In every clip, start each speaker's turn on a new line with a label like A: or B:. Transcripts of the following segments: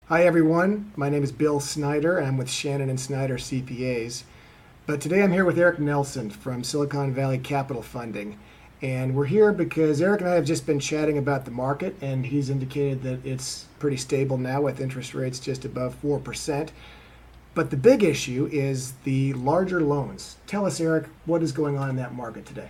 A: Hi everyone, my name is Bill Snyder and I'm with Shannon and Snyder CPAs. But today I'm here with Eric Nelson from Silicon Valley Capital Funding. And we're here because Eric and I have just been chatting about the market, and he's indicated that it's pretty stable now with interest rates just above 4%. But the big issue is the larger loans. Tell us, Eric, what is going on in that market today?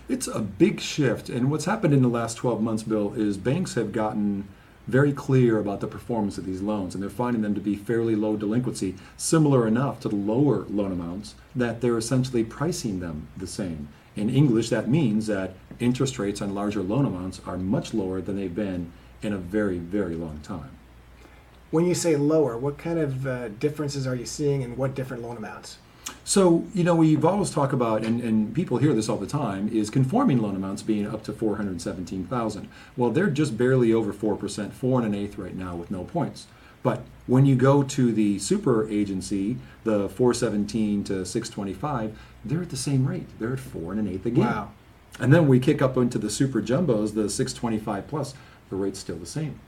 B: It's a big shift, and what's happened in the last 12 months, Bill, is banks have gotten very clear about the performance of these loans, and they're finding them to be fairly low delinquency, similar enough to the lower loan amounts that they're essentially pricing them the same. In English, that means that interest rates on larger loan amounts are much lower than they've been in a very, very long time.
A: When you say lower, what kind of differences are you seeing in what different loan amounts?
B: So, we've always talked about, and people hear this all the time, is conforming loan amounts being up to 417,000. Well, they're just barely over 4%, 4 1/8 right now with no points. But when you go to the super agency, the 417 to 625, they're at the same rate. They're at 4 1/8 again.
A: Wow.
B: And then we kick up into the super jumbos, the 625 plus, the rate's still the same.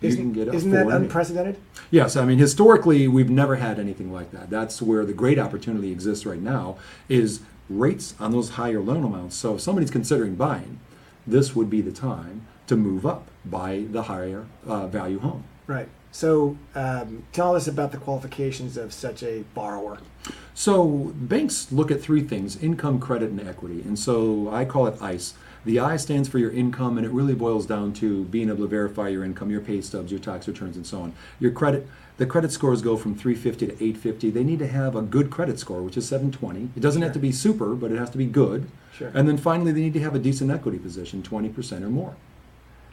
A: Isn't that unprecedented?
B: Yes, historically, we've never had anything like that. That's where the great opportunity exists right now, is rates on those higher loan amounts. So if somebody's considering buying, this would be the time to move up, buy the higher value home.
A: Right. So tell us about the qualifications of such a borrower.
B: So banks look at three things: income, credit, and equity. And so I call it ICE. The I stands for your income, and it really boils down to being able to verify your income, your pay stubs, your tax returns, and so on. Your credit, the credit scores go from 350 to 850. They need to have a good credit score, which is 720. It doesn't have to be super, but it has to be good.
A: Sure.
B: And then finally, they need to have a decent equity position, 20% or more.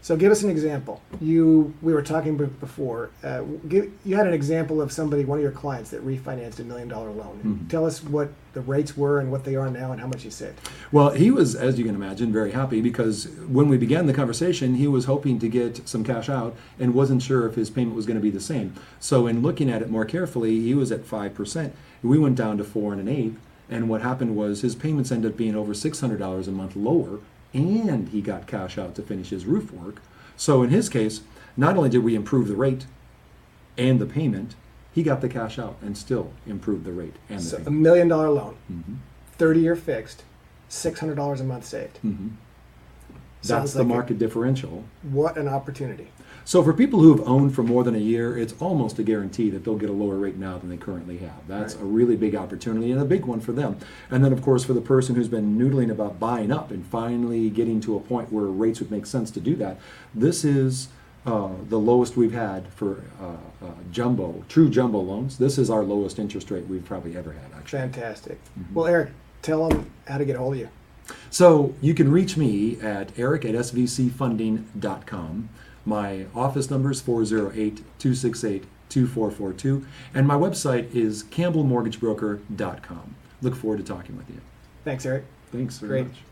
A: So give us an example. We were talking before. You had an example of one of your clients that refinanced $1 million loan.
B: Mm-hmm.
A: Tell us what the rates were and what they are now and how much he saved.
B: Well, he was, as you can imagine, very happy because when we began the conversation, he was hoping to get some cash out and wasn't sure if his payment was going to be the same. So in looking at it more carefully, he was at 5%. We went down to 4 1/8, and what happened was his payments ended up being over $600 a month lower, and he got cash out to finish his roof work. So in his case, not only did we improve the rate and the payment, he got the cash out and still improved the rate and the
A: So
B: payment.
A: $1 million loan,
B: Mm-hmm.
A: 30-year fixed, $600 a month saved.
B: Mm-hmm.
A: Sounds
B: That's the
A: like
B: market differential.
A: What an opportunity.
B: So for people who have owned for more than a year, it's almost a guarantee that they'll get a lower rate now than they currently have. That's
A: Right.
B: a really big opportunity and a big one for them. And then, of course, for the person who's been noodling about buying up and finally getting to a point where rates would make sense to do that, this is the lowest we've had for true jumbo loans. This is our lowest interest rate we've probably ever had, actually.
A: Fantastic.
B: Mm-hmm.
A: Well, Eric, tell them how to get a hold of you.
B: So you can reach me at eric@svcfunding.com. My office number is 408-268-2442, and my website is campbellmortgagebroker.com. Look forward to talking with you.
A: Thanks, Eric.
B: Thanks very
A: Great.
B: much.